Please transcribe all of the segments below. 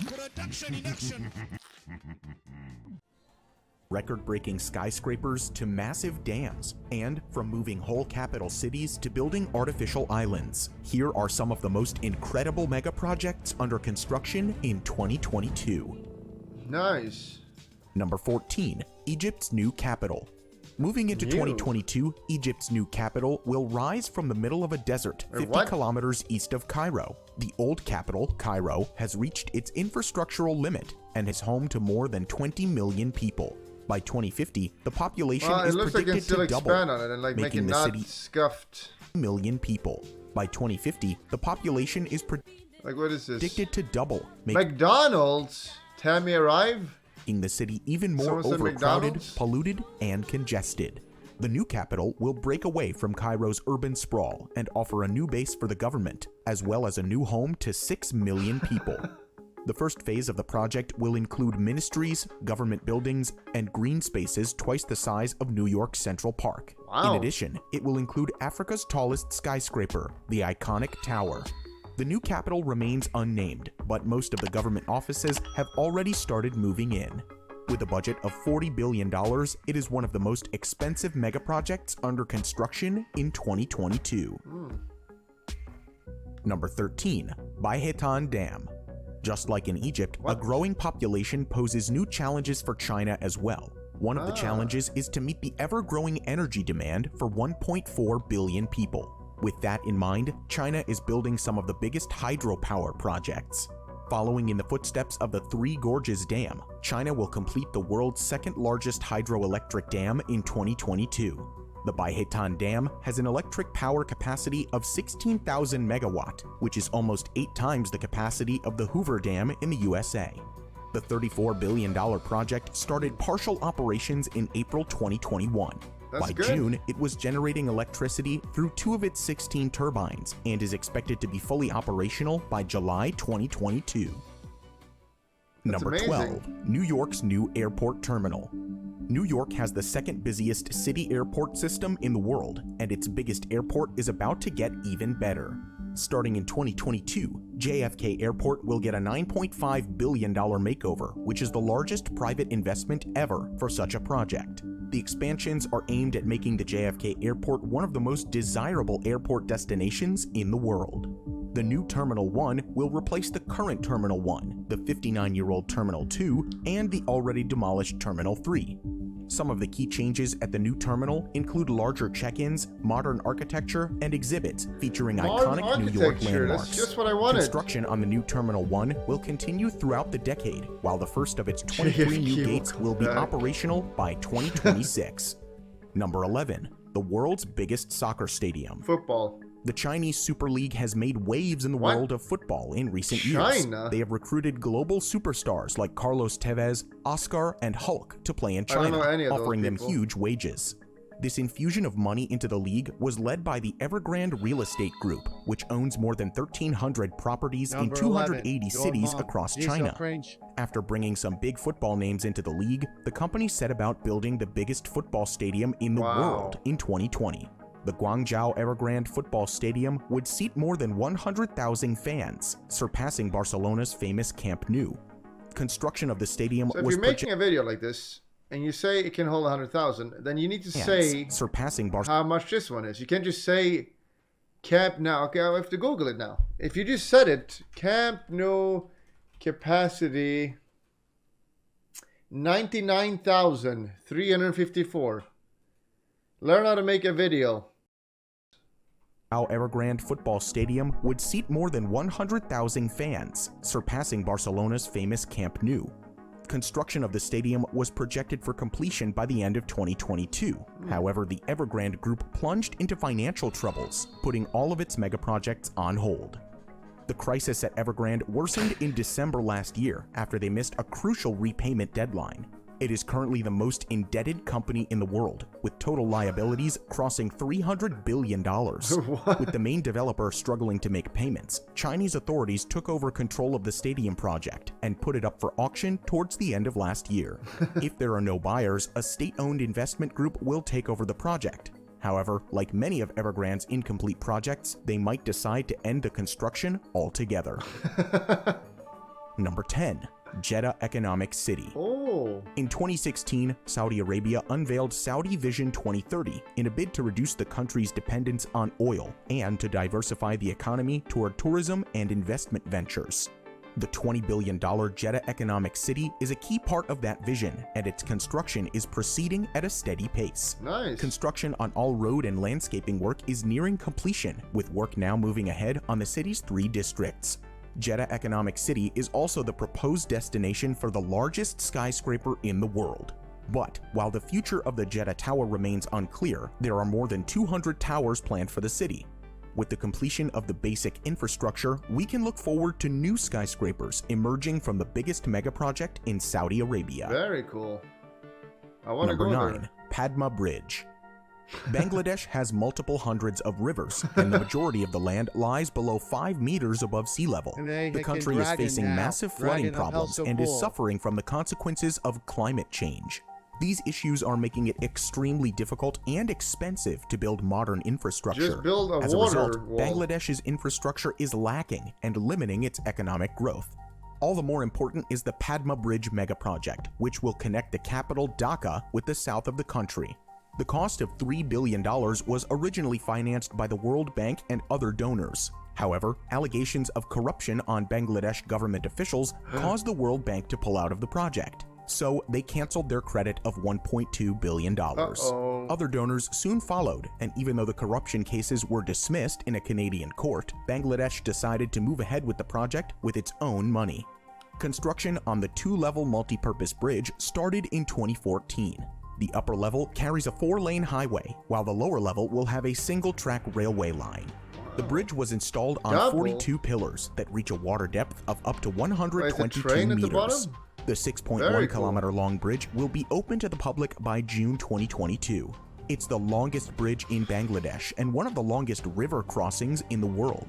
Production in action. Record-breaking skyscrapers to massive dams, and from moving whole capital cities to building artificial islands. Here are some of the most incredible mega projects under construction in 2022. Nice. Number 14, Egypt's new capital. Moving into 2022, Egypt's new capital will rise from the middle of a desert 50 kilometers east of Cairo. The old capital, Cairo, has reached its infrastructural limit and is home to more than 20 million people. By 2050, the population is predicted to double, making the city scuffed. Million people. By 2050, the population is what is this? predicted to double, McDonald's? Time me arrive? making the city even more overcrowded, polluted, and congested. The new capital will break away from Cairo's urban sprawl and offer a new base for the government, as well as a new home to 6 million people. The first phase of the project will include ministries, government buildings, and green spaces twice the size of New York Central Park. Wow. In addition, it will include Africa's tallest skyscraper, the iconic tower. The new capital remains unnamed, but most of the government offices have already started moving in. With a budget of $40 billion, it is one of the most expensive megaprojects under construction in 2022. Number 13, Baihetan Dam. Just like in Egypt, a growing population poses new challenges for China as well. One of the challenges is to meet the ever-growing energy demand for 1.4 billion people. With that in mind, China is building some of the biggest hydropower projects. Following in the footsteps of the Three Gorges Dam, China will complete the world's second-largest hydroelectric dam in 2022. The Baihetan Dam has an electric power capacity of 16,000 megawatt, which is almost 8 times the capacity of the Hoover Dam in the USA. The $34 billion project started partial operations in April 2021. By June, it was generating electricity through 2 of its 16 turbines and is expected to be fully operational by July 2022. Number 12, New York's new airport terminal. New York has the second busiest city airport system in the world, and its biggest airport is about to get even better. Starting in 2022, JFK Airport will get a $9.5 billion makeover, which is the largest private investment ever for such a project. The expansions are aimed at making the JFK Airport one of the most desirable airport destinations in the world. The new Terminal 1 will replace the current Terminal 1, the 59-year-old Terminal 2, and the already demolished Terminal 3. Some of the key changes at the new terminal include larger check-ins, modern architecture, and exhibits featuring iconic New York landmarks. That's just what I wanted. Construction on the new Terminal 1 will continue throughout the decade, while the first of its 23 new gates will be operational by 2026. Number 11, the world's biggest soccer stadium. Football. The Chinese Super League has made waves in the world of football in recent years. They have recruited global superstars like Carlos Tevez, Oscar, and Hulk to play in China, offering them huge wages. This infusion of money into the league was led by the Evergrande Real Estate Group, which owns more than 1,300 properties in 280 cities across China. After bringing some big football names into the league, the company set about building the biggest football stadium in the world in 2020. The Guangzhou Evergrande Football Stadium would seat more than 100,000 fans, surpassing Barcelona's famous Camp Nou. Construction of the stadium was... So if you're making a video like this, and you say it can hold 100,000, then you need to say surpassing how much this one is. You can't just say Camp Nou. Okay, I have to Google it now. If you just said it, Camp Nou capacity 99,354. Learn how to make a video. Our Evergrande Football Stadium would seat more than 100,000 fans, surpassing Barcelona's famous Camp Nou. Construction of the stadium was projected for completion by the end of 2022. However, the Evergrande Group plunged into financial troubles, putting all of its megaprojects on hold. The crisis at Evergrande worsened in December last year after they missed a crucial repayment deadline. It is currently the most indebted company in the world, with total liabilities crossing $300 billion. With the main developer struggling to make payments, Chinese authorities took over control of the stadium project and put it up for auction towards the end of last year. If there are no buyers, a state-owned investment group will take over the project. However, like many of Evergrande's incomplete projects, they might decide to end the construction altogether. Number 10. Jeddah Economic City. Oh. In 2016, Saudi Arabia unveiled Saudi Vision 2030 in a bid to reduce the country's dependence on oil and to diversify the economy toward tourism and investment ventures. The $20 billion Jeddah Economic City is a key part of that vision, and its construction is proceeding at a steady pace. Nice. Construction on all road and landscaping work is nearing completion, with work now moving ahead on the city's 3 districts. Jeddah Economic City is also the proposed destination for the largest skyscraper in the world. But while the future of the Jeddah Tower remains unclear, there are more than 200 towers planned for the city. With the completion of the basic infrastructure, we can look forward to new skyscrapers emerging from the biggest megaproject in Saudi Arabia. Very cool. I want to Number go 9. there. Padma Bridge. Bangladesh has multiple hundreds of rivers, and the majority of the land lies below 5 meters above sea level. The country is facing massive flooding problems and is suffering from the consequences of climate change. These issues are making it extremely difficult and expensive to build modern infrastructure. Just build a As a water result, wall. Bangladesh's infrastructure is lacking and limiting its economic growth. All the more important is the Padma Bridge megaproject, which will connect the capital Dhaka with the south of the country. The cost of $3 billion was originally financed by the World Bank and other donors. However, allegations of corruption on Bangladesh government officials caused the World Bank to pull out of the project. So they canceled their credit of $1.2 billion. Other donors soon followed, and even though the corruption cases were dismissed in a Canadian court, Bangladesh decided to move ahead with the project with its own money. Construction on the 2-level multi-purpose bridge started in 2014. The upper level carries a 4-lane highway, while the lower level will have a single-track railway line. The bridge was installed on 42 pillars that reach a water depth of up to 122 meters. The 6.1-kilometer-long bridge will be open to the public by June 2022. It's the longest bridge in Bangladesh and one of the longest river crossings in the world.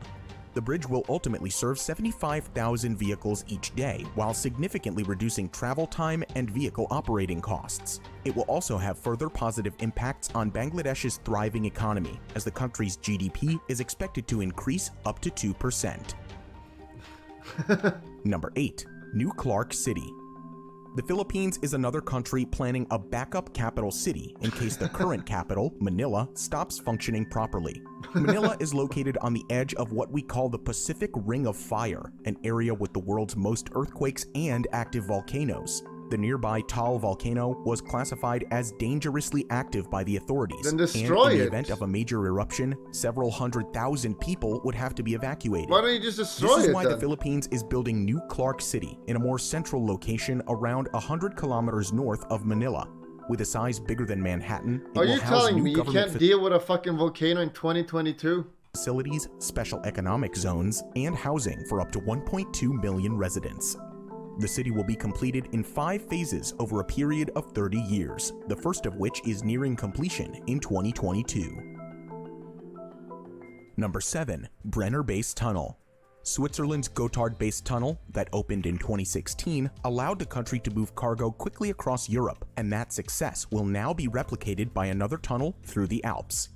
The bridge will ultimately serve 75,000 vehicles each day, while significantly reducing travel time and vehicle operating costs. It will also have further positive impacts on Bangladesh's thriving economy, as the country's GDP is expected to increase up to 2%. Number 8. New Clark City. The Philippines is another country planning a backup capital city in case the current capital, Manila, stops functioning properly. Manila is located on the edge of what we call the Pacific Ring of Fire, an area with the world's most earthquakes and active volcanoes. The nearby Taal volcano was classified as dangerously active by the authorities, Then and destroy in the it. event of a major eruption, several 100,000 people would have to be evacuated. Why don't you just destroy This is it why then? the Philippines is building New Clark City in a more central location around 100 kilometers north of Manila. With a size bigger than Manhattan, it Are will you house telling new me you government can't deal with a fucking volcano in 2022? facilities, special economic zones, and housing for up to 1.2 million residents. The city will be completed in 5 phases over a period of 30 years, the first of which is nearing completion in 2022. Number 7. Brenner Base Tunnel. Switzerland's Gotthard Base Tunnel, that opened in 2016, allowed the country to move cargo quickly across Europe, and that success will now be replicated by another tunnel through the Alps.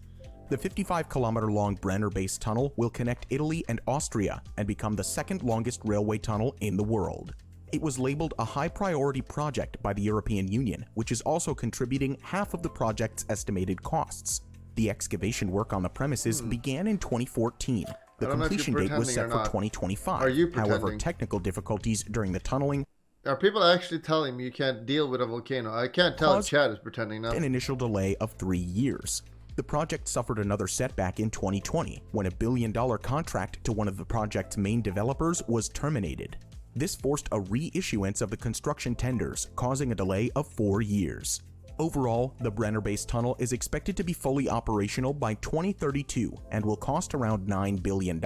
The 55-kilometer-long Brenner Base Tunnel will connect Italy and Austria and become the second longest railway tunnel in the world. It was labeled a high-priority project by the European Union, which is also contributing half of the project's estimated costs. The excavation work on the premises began in 2014. The completion date was set for 2025. Are you However, pretending? technical difficulties during the tunneling Are people actually telling me you can't deal with a volcano? I can't tell if Caused Chad is pretending now. an initial delay of 3 years. The project suffered another setback in 2020 when a $1 billion contract to one of the project's main developers was terminated. This forced a reissuance of the construction tenders, causing a delay of 4 years. Overall, the Brenner Base Tunnel is expected to be fully operational by 2032 and will cost around $9 billion.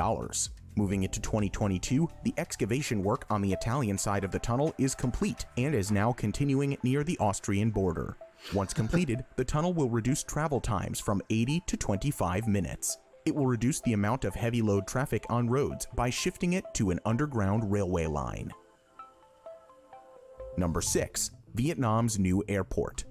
Moving into 2022, the excavation work on the Italian side of the tunnel is complete and is now continuing near the Austrian border. Once completed, the tunnel will reduce travel times from 80 to 25 minutes. It will reduce the amount of heavy load traffic on roads by shifting it to an underground railway line. Number 6. Vietnam's new airport.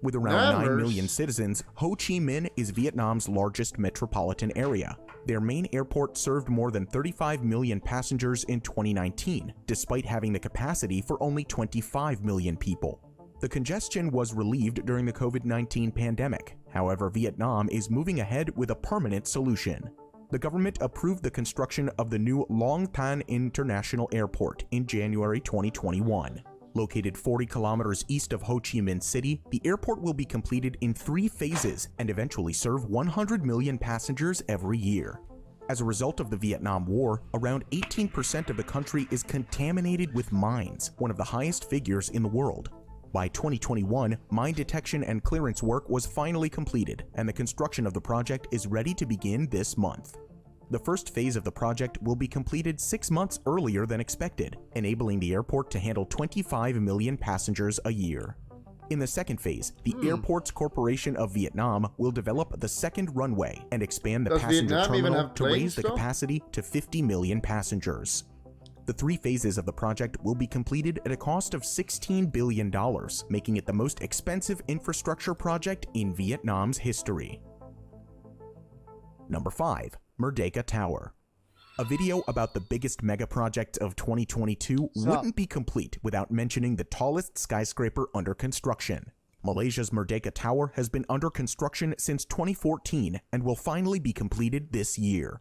With around 9 Numbers? million citizens, Ho Chi Minh is Vietnam's largest metropolitan area. Their main airport served more than 35 million passengers in 2019, despite having the capacity for only 25 million people. The congestion was relieved during the COVID-19 pandemic. However, Vietnam is moving ahead with a permanent solution. The government approved the construction of the new Long Tan International Airport in January 2021. Located 40 kilometers east of Ho Chi Minh City, the airport will be completed in 3 phases and eventually serve 100 million passengers every year. As a result of the Vietnam War, around 18% of the country is contaminated with mines, one of the highest figures in the world. By 2021, mine detection and clearance work was finally completed, and the construction of the project is ready to begin this month. The first phase of the project will be completed 6 months earlier than expected, enabling the airport to handle 25 million passengers a year. In the second phase, the Airports Corporation of Vietnam will develop the second runway and expand the Does passenger Vietnam even terminal have to raise planes, the though? capacity to 50 million passengers. The 3 phases of the project will be completed at a cost of $16 billion, making it the most expensive infrastructure project in Vietnam's history. Number 5. Merdeka Tower. A video about the biggest mega project of 2022 wouldn't be complete without mentioning the tallest skyscraper under construction. Malaysia's Merdeka Tower has been under construction since 2014 and will finally be completed this year.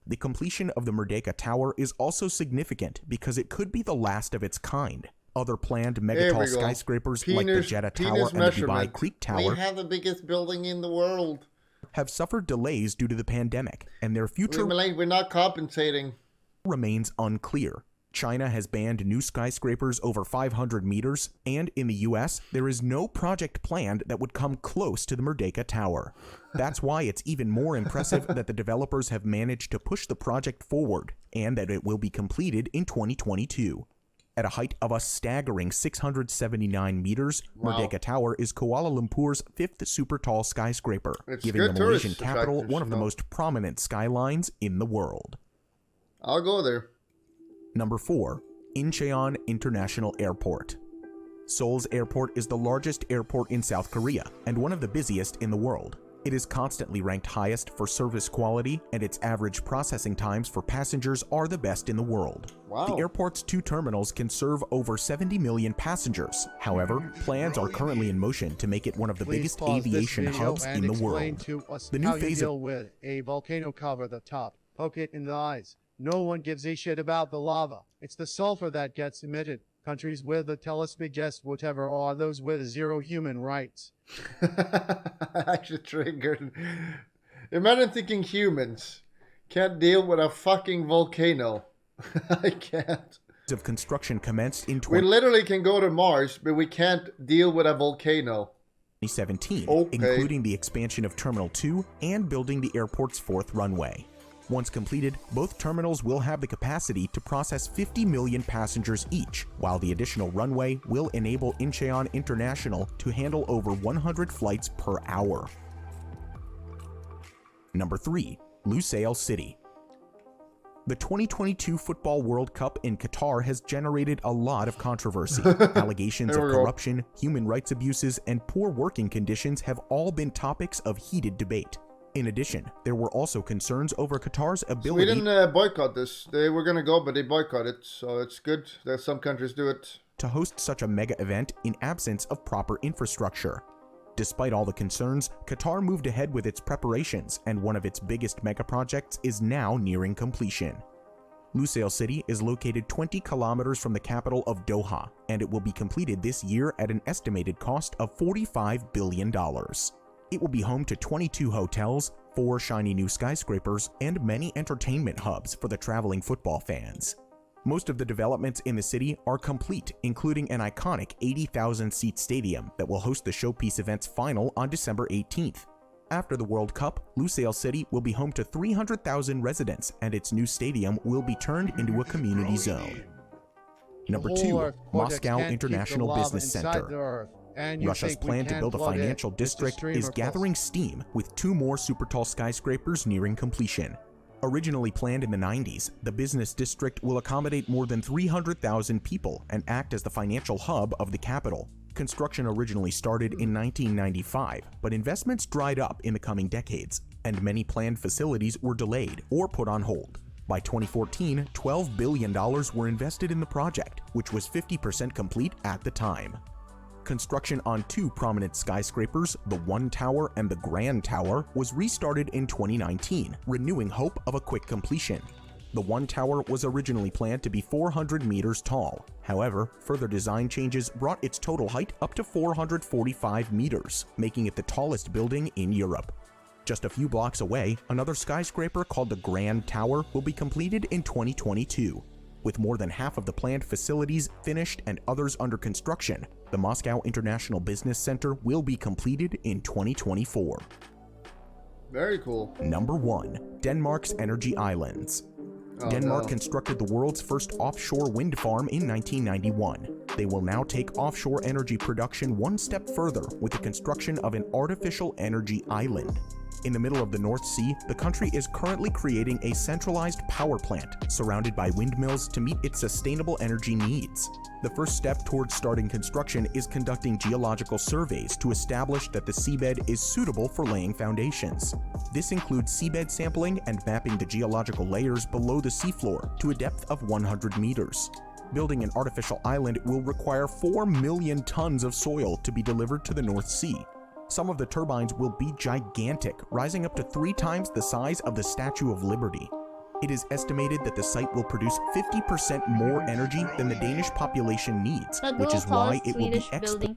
The completion of the Merdeka Tower is also significant because it could be the last of its kind. Other planned megatall skyscrapers like the Jeddah Tower and the Dubai Creek Tower We have the biggest building in the world. have suffered delays due to the pandemic, and their future We're not compensating. remains unclear. China has banned new skyscrapers over 500 meters, and in the US, there is no project planned that would come close to the Merdeka Tower. That's why it's even more impressive that the developers have managed to push the project forward, and that it will be completed in 2022. At a height of a staggering 679 meters, Merdeka Tower is Kuala Lumpur's 5th super tall skyscraper, giving the Malaysian capital one of the most prominent skylines in the world. I'll go there. Number 4. Incheon International Airport. Seoul's airport is the largest airport in South Korea and one of the busiest in the world. It is constantly ranked highest for service quality, and its average processing times for passengers are the best in the world. Wow. The airport's 2 terminals can serve over 70 million passengers. However, plans are currently in motion to make it one of the biggest aviation hubs in the world. The new phase deal with a volcano cover the top, poke it in the eyes. No one gives a shit about the lava. It's the sulfur that gets emitted. Countries with the telespagest whatever are those with 0 human rights. Actually triggered. Imagine thinking humans can't deal with a fucking volcano. I can't. Of construction commenced in We literally can go to Mars, but we can't deal with a volcano. 2017, Okay. including the expansion of Terminal 2 and building the airport's 4th runway. Once completed, both terminals will have the capacity to process 50 million passengers each, while the additional runway will enable Incheon International to handle over 100 flights per hour. Number 3. Lusail City. The 2022 Football World Cup in Qatar has generated a lot of controversy. Allegations of corruption, human rights abuses, and poor working conditions have all been topics of heated debate. In addition, there were also concerns over Qatar's ability Sweden boycott this. They were going to go, but they boycotted, so it's good that some countries do it. to host such a mega event in absence of proper infrastructure. Despite all the concerns, Qatar moved ahead with its preparations, and one of its biggest mega projects is now nearing completion. Lusail City is located 20 kilometers from the capital of Doha, and it will be completed this year at an estimated cost of $45 billion. It will be home to 22 hotels, 4 shiny new skyscrapers, and many entertainment hubs for the traveling football fans. Most of the developments in the city are complete, including an iconic 80,000-seat stadium that will host the Showpiece event's final on December 18th. After the World Cup, Lusail City will be home to 300,000 residents, and its new stadium will be turned into a community zone. Number 2. Moscow International Business Center. Russia's plan to build a financial district is gathering steam, with 2 more super-tall skyscrapers nearing completion. Originally planned in the 90s, the business district will accommodate more than 300,000 people and act as the financial hub of the capital. Construction originally started in 1995, but investments dried up in the coming decades, and many planned facilities were delayed or put on hold. By 2014, $12 billion were invested in the project, which was 50% complete at the time. Construction on two prominent skyscrapers, the One Tower and the Grand Tower, was restarted in 2019, renewing hope of a quick completion. The One Tower was originally planned to be 400 meters tall. However, further design changes brought its total height up to 445 meters, making it the tallest building in Europe. Just a few blocks away, another skyscraper called the Grand Tower will be completed in 2022. With more than half of the planned facilities finished and others under construction, the Moscow International Business Center will be completed in 2024. Very cool. Number 1. Denmark's Energy Islands. Denmark constructed the world's first offshore wind farm in 1991. They will now take offshore energy production one step further with the construction of an artificial energy island. In the middle of the North Sea, the country is currently creating a centralized power plant surrounded by windmills to meet its sustainable energy needs. The first step towards starting construction is conducting geological surveys to establish that the seabed is suitable for laying foundations. This includes seabed sampling and mapping the geological layers below the seafloor to a depth of 100 meters. Building an artificial island will require 4 million tons of soil to be delivered to the North Sea. Some of the turbines will be gigantic, rising up to 3 times the size of the Statue of Liberty. It is estimated that the site will produce 50% more energy than the Danish population needs, which is why it will be exported.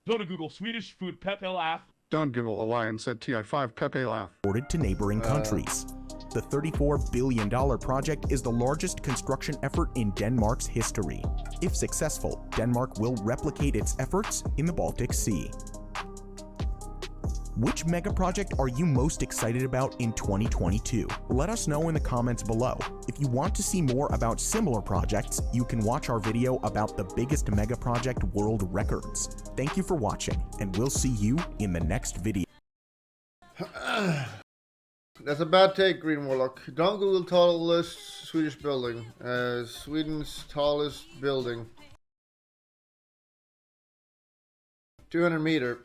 Go to Google Swedish food Pepe laugh. Don't give a lie and said TI5 Pepe laugh. To neighboring countries. The $34 billion project is the largest construction effort in Denmark's history. If successful, Denmark will replicate its efforts in the Baltic Sea. Which mega project are you most excited about in 2022? Let us know in the comments below. If you want to see more about similar projects, you can watch our video about the biggest mega project world records. Thank you for watching, and we'll see you in the next video. That's a bad take, Green Warlock. Don't Google tallest Swedish building. Sweden's tallest building. 200 meter.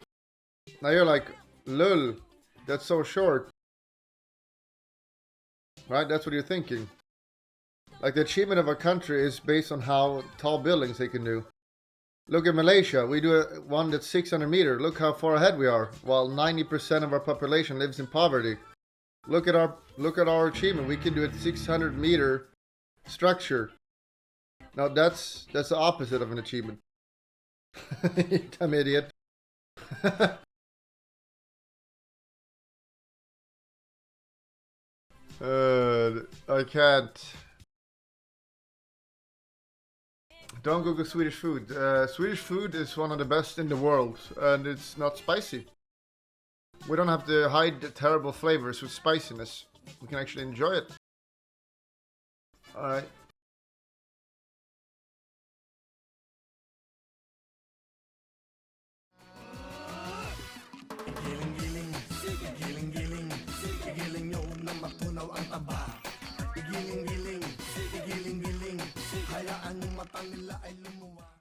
Now you're like, lol, that's so short. Right? That's what you're thinking. Like the achievement of a country is based on how tall buildings they can do. Look at Malaysia. We do one that's 600 meters. Look how far ahead we are. While 90% of our population lives in poverty. Look at our achievement. We can do a 600 meter structure. Now that's the opposite of an achievement. You dumb idiot. I can't. Don't Google Swedish food. Swedish food is one of the best in the world, and it's not spicy. We don't have to hide the terrible flavors with spiciness. We can actually enjoy it. Alright.